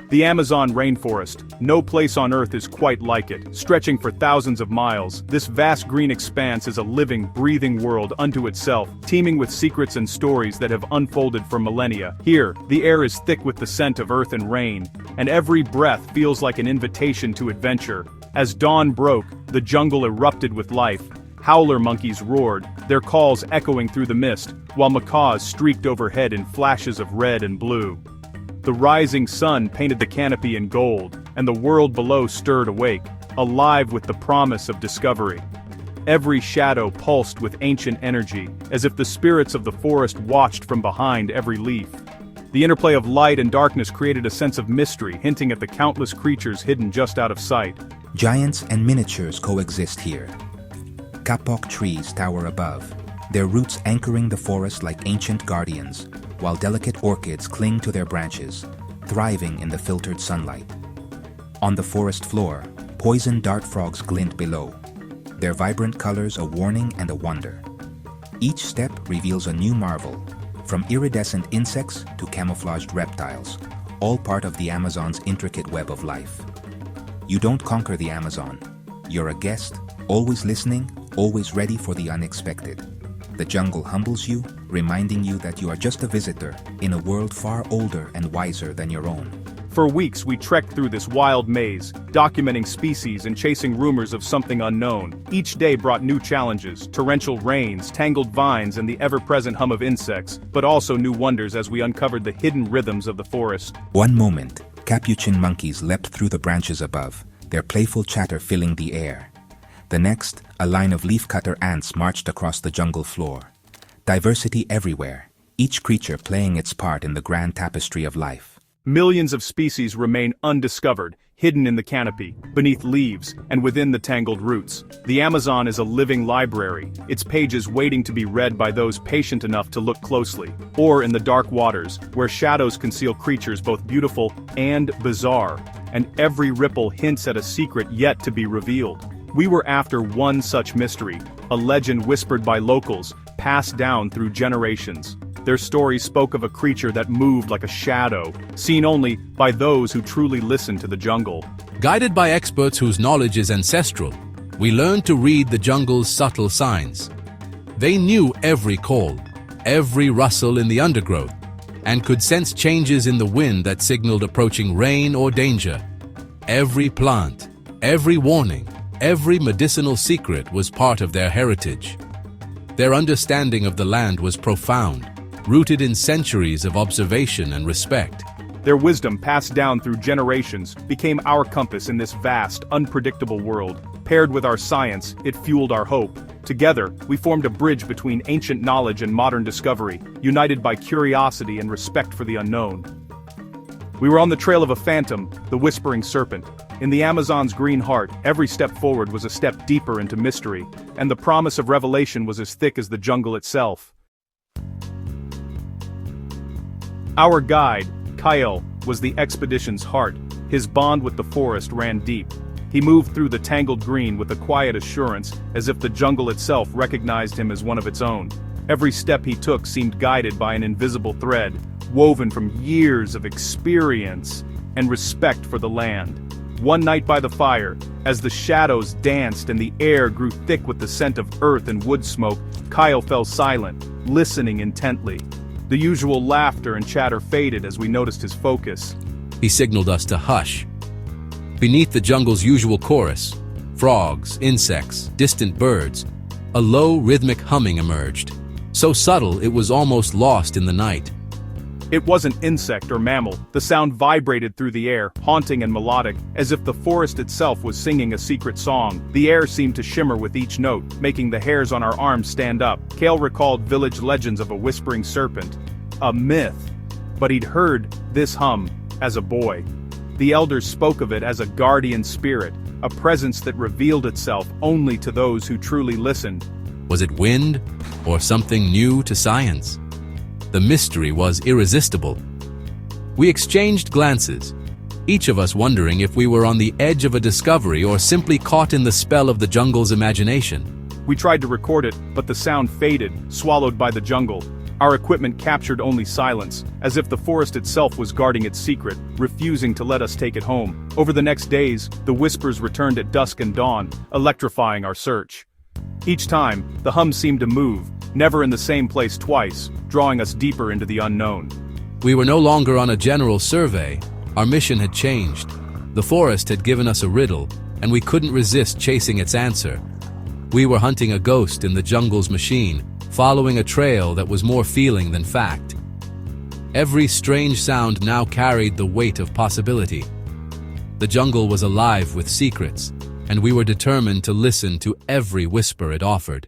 The Amazon rainforest. No place on Earth is quite like it. Stretching for thousands of miles, this vast green expanse is a living, breathing world unto itself, teeming with secrets and stories that have unfolded for millennia. Here, the air is thick with the scent of earth and rain, and every breath feels like an invitation to adventure. As dawn broke, the jungle erupted with life. Howler monkeys roared, their calls echoing through the mist, while macaws streaked overhead in flashes of red and blue. The rising sun painted the canopy in gold, and the world below stirred awake, alive with the promise of discovery. Every shadow pulsed with ancient energy, as if the spirits of the forest watched from behind every leaf. The interplay of light and darkness created a sense of mystery, hinting at the countless creatures hidden just out of sight. Giants and miniatures coexist here. Kapok trees tower above, their roots anchoring the forest like ancient guardians, while delicate orchids cling to their branches, thriving in the filtered sunlight. On the forest floor, poison dart frogs glint below, their vibrant colors a warning and a wonder. Each step reveals a new marvel, from iridescent insects to camouflaged reptiles, all part of the Amazon's intricate web of life. You don't conquer the Amazon. You're a guest, always listening, always ready for the unexpected. The jungle humbles you, reminding you that you are just a visitor in a world far older and wiser than your own. For weeks we trekked through this wild maze, documenting species and chasing rumors of something unknown. Each day brought new challenges, torrential rains, tangled vines and the ever-present hum of insects, but also new wonders as we uncovered the hidden rhythms of the forest. One moment, capuchin monkeys leapt through the branches above, their playful chatter filling the air. The next, a line of leafcutter ants marched across the jungle floor. Diversity everywhere, each creature playing its part in the grand tapestry of life. Millions of species remain undiscovered, hidden in the canopy, beneath leaves, and within the tangled roots. The Amazon is a living library, its pages waiting to be read by those patient enough to look closely. Or in the dark waters, where shadows conceal creatures both beautiful and bizarre, and every ripple hints at a secret yet to be revealed. We were after one such mystery, a legend whispered by locals, passed down through generations. Their stories spoke of a creature that moved like a shadow, seen only by those who truly listen to the jungle. Guided by experts whose knowledge is ancestral, we learned to read the jungle's subtle signs. They knew every call, every rustle in the undergrowth, and could sense changes in the wind that signaled approaching rain or danger. Every plant, every warning, every medicinal secret was part of their heritage. Their understanding of the land was profound, rooted in centuries of observation and respect. Their wisdom, passed down through generations, became our compass in this vast, unpredictable world. Paired with our science, it fueled our hope. Together, we formed a bridge between ancient knowledge and modern discovery, united by curiosity and respect for the unknown. We were on the trail of a phantom, the whispering serpent. In the Amazon's green heart, every step forward was a step deeper into mystery, and the promise of revelation was as thick as the jungle itself. Our guide, Kyle, was the expedition's heart. His bond with the forest ran deep. He moved through the tangled green with a quiet assurance, as if the jungle itself recognized him as one of its own. Every step he took seemed guided by an invisible thread, woven from years of experience and respect for the land. One night by the fire, as the shadows danced and the air grew thick with the scent of earth and wood smoke, Kyle fell silent, listening intently. The usual laughter and chatter faded as we noticed his focus. He signaled us to hush. Beneath the jungle's usual chorus, frogs, insects, distant birds, a low rhythmic humming emerged. So subtle it was almost lost in the night. It wasn't insect or mammal. The sound vibrated through the air, haunting and melodic, as if the forest itself was singing a secret song. The air seemed to shimmer with each note, making the hairs on our arms stand up. Kale recalled village legends of a whispering serpent, a myth, but he'd heard this hum as a boy. The elders spoke of it as a guardian spirit, a presence that revealed itself only to those who truly listened. Was it wind or something new to science? The mystery was irresistible. We exchanged glances, each of us wondering if we were on the edge of a discovery or simply caught in the spell of the jungle's imagination. We tried to record it, but the sound faded, swallowed by the jungle. Our equipment captured only silence, as if the forest itself was guarding its secret, refusing to let us take it home. Over the next days, the whispers returned at dusk and dawn, electrifying our search. Each time, the hum seemed to move, never in the same place twice, drawing us deeper into the unknown. We were no longer on a general survey. Our mission had changed. The forest had given us a riddle, and we couldn't resist chasing its answer. We were hunting a ghost in the jungle's machine, following a trail that was more feeling than fact. Every strange sound now carried the weight of possibility. The jungle was alive with secrets, and we were determined to listen to every whisper it offered.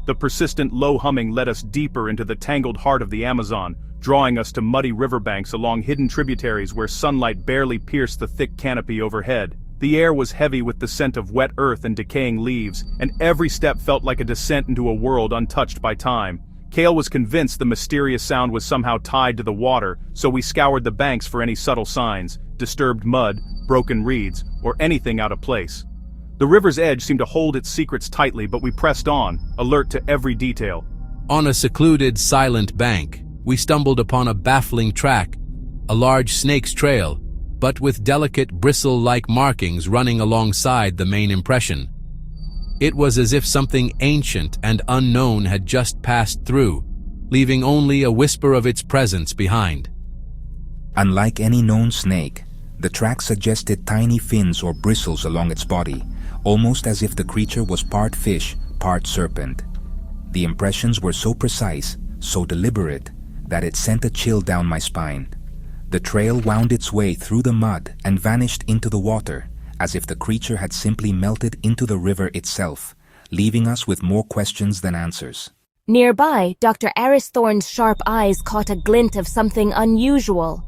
The persistent low humming led us deeper into the tangled heart of the Amazon, drawing us to muddy riverbanks along hidden tributaries where sunlight barely pierced the thick canopy overhead. The air was heavy with the scent of wet earth and decaying leaves, and every step felt like a descent into a world untouched by time. Kale was convinced the mysterious sound was somehow tied to the water, so we scoured the banks for any subtle signs, disturbed mud, broken reeds, or anything out of place. The river's edge seemed to hold its secrets tightly, but we pressed on, alert to every detail. On a secluded, silent bank, we stumbled upon a baffling track, a large snake's trail, but with delicate bristle-like markings running alongside the main impression. It was as if something ancient and unknown had just passed through, leaving only a whisper of its presence behind. Unlike any known snake, the track suggested tiny fins or bristles along its body, almost as if the creature was part fish, part serpent. The impressions were so precise, so deliberate, that it sent a chill down my spine. The trail wound its way through the mud and vanished into the water, as if the creature had simply melted into the river itself, leaving us with more questions than answers. Nearby, Dr. Eris Thorne's sharp eyes caught a glint of something unusual.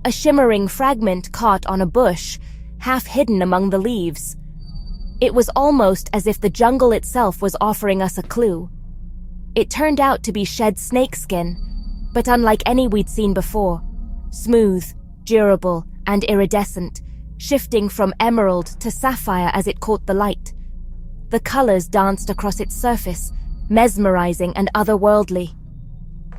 A shimmering fragment caught on a bush, half hidden among the leaves. It was almost as if the jungle itself was offering us a clue. It turned out to be shed snakeskin, but unlike any we'd seen before. Smooth, durable, and iridescent, shifting from emerald to sapphire as it caught the light. The colors danced across its surface, mesmerizing and otherworldly.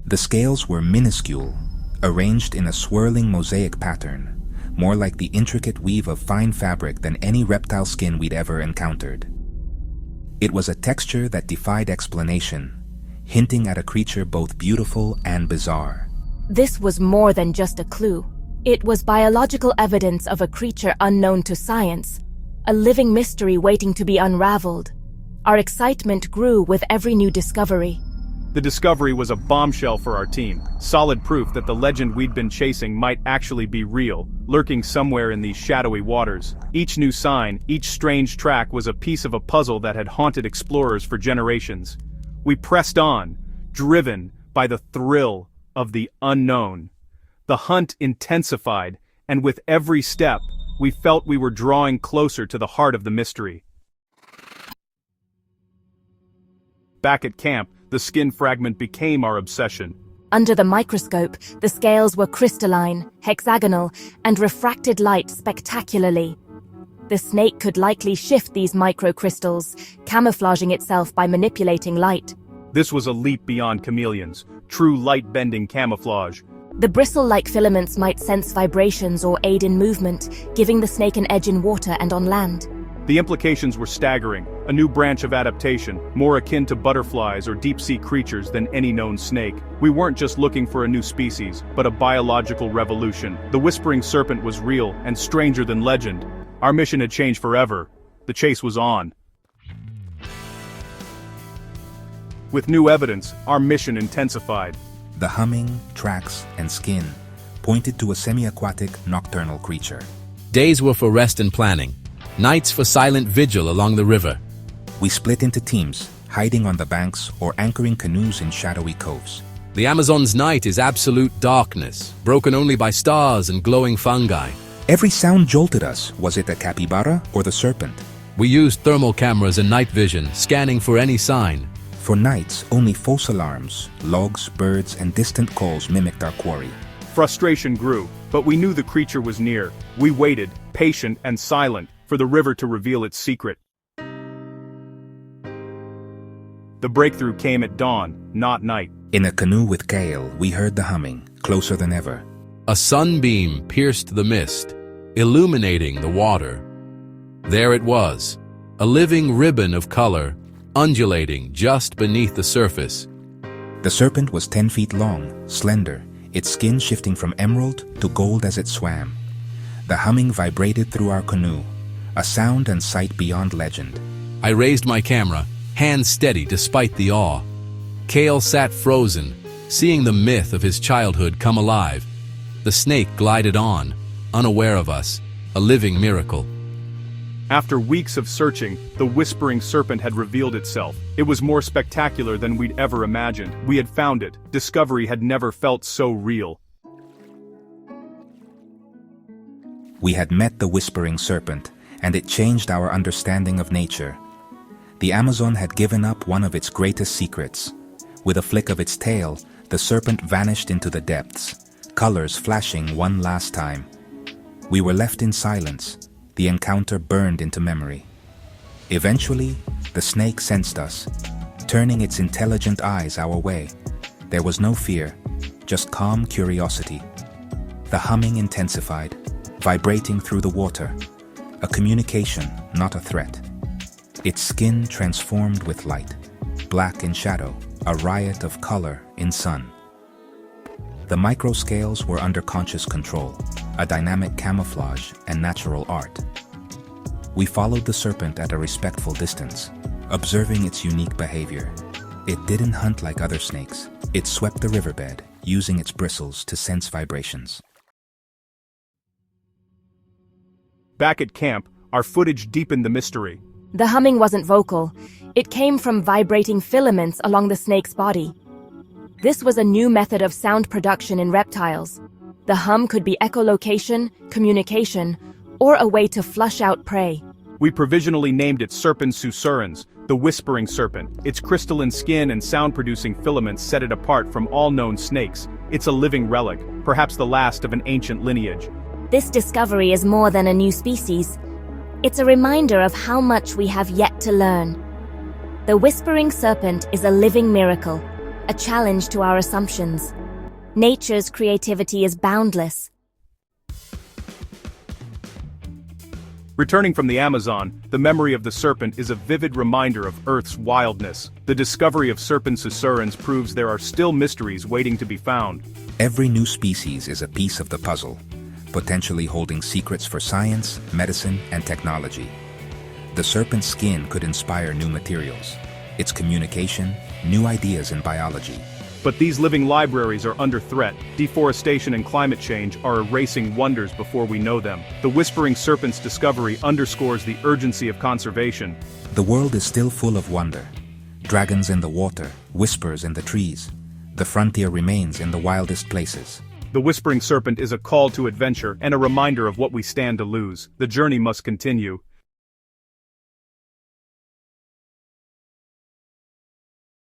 The scales were minuscule, arranged in a swirling mosaic pattern, more like the intricate weave of fine fabric than any reptile skin we'd ever encountered. It was a texture that defied explanation, hinting at a creature both beautiful and bizarre. This was more than just a clue. It was biological evidence of a creature unknown to science, a living mystery waiting to be unraveled. Our excitement grew with every new discovery. The discovery was a bombshell for our team, solid proof that the legend we'd been chasing might actually be real, lurking somewhere in these shadowy waters. Each new sign, each strange track was a piece of a puzzle that had haunted explorers for generations. We pressed on, driven by the thrill of the unknown. The hunt intensified, and with every step, we felt we were drawing closer to the heart of the mystery. Back at camp, the skin fragment became our obsession. Under the microscope, the scales were crystalline, hexagonal, and refracted light spectacularly. The snake could likely shift these microcrystals, camouflaging itself by manipulating light. This was a leap beyond chameleons, true light-bending camouflage. The bristle-like filaments might sense vibrations or aid in movement, giving the snake an edge in water and on land. The implications were staggering, a new branch of adaptation, more akin to butterflies or deep-sea creatures than any known snake. We weren't just looking for a new species, but a biological revolution. The whispering serpent was real and stranger than legend. Our mission had changed forever. The chase was on. With new evidence, our mission intensified. The humming, tracks, and skin pointed to a semi-aquatic, nocturnal creature. Days were for rest and planning, nights for silent vigil along the river. We split into teams, hiding on the banks or anchoring canoes in shadowy coves. The Amazon's night is absolute darkness, broken only by stars and glowing fungi. Every sound jolted us. Was it a capybara or the serpent? We used thermal cameras and night vision, scanning for any sign. For nights, only false alarms, logs, birds, and distant calls mimicked our quarry. Frustration grew, but we knew the creature was near. We waited, patient and silent, for the river to reveal its secret. The breakthrough came at dawn, not night. In a canoe with Kale, we heard the humming, closer than ever. A sunbeam pierced the mist, illuminating the water. There it was, a living ribbon of color, undulating just beneath the surface. The serpent was 10 feet long, slender, its skin shifting from emerald to gold as it swam. The humming vibrated through our canoe, a sound and sight beyond legend. I raised my camera, hands steady despite the awe. Kale sat frozen, seeing the myth of his childhood come alive. The snake glided on, unaware of us, a living miracle. After weeks of searching, the whispering serpent had revealed itself. It was more spectacular than we'd ever imagined. We had found it. Discovery had never felt so real. We had met the whispering serpent, and it changed our understanding of nature. The Amazon had given up one of its greatest secrets. With a flick of its tail, the serpent vanished into the depths, colors flashing one last time. We were left in silence. The encounter burned into memory. Eventually, the snake sensed us, turning its intelligent eyes our way. There was no fear, just calm curiosity. The humming intensified, vibrating through the water. A communication, not a threat. Its skin transformed with light, black in shadow, a riot of color in sun. The microscales were under conscious control, a dynamic camouflage and natural art. We followed the serpent at a respectful distance, observing its unique behavior. It didn't hunt like other snakes. It swept the riverbed, using its bristles to sense vibrations. Back at camp, our footage deepened the mystery. The humming wasn't vocal. It came from vibrating filaments along the snake's body. This was a new method of sound production in reptiles. The hum could be echolocation, communication, or a way to flush out prey. We provisionally named it Serpens susurrens, the whispering serpent. Its crystalline skin and sound-producing filaments set it apart from all known snakes. It's a living relic, perhaps the last of an ancient lineage. This discovery is more than a new species. It's a reminder of how much we have yet to learn. The whispering serpent is a living miracle, a challenge to our assumptions. Nature's creativity is boundless. Returning from the Amazon, the memory of the serpent is a vivid reminder of Earth's wildness. The discovery of Serpens susurens proves there are still mysteries waiting to be found. Every new species is a piece of the puzzle, potentially holding secrets for science, medicine, and technology. The serpent's skin could inspire new materials, its communication, new ideas in biology. But these living libraries are under threat. Deforestation and climate change are erasing wonders before we know them. The whispering serpent's discovery underscores the urgency of conservation. The world is still full of wonder. Dragons in the water, whispers in the trees. The frontier remains in the wildest places. The whispering serpent is a call to adventure and a reminder of what we stand to lose. The journey must continue.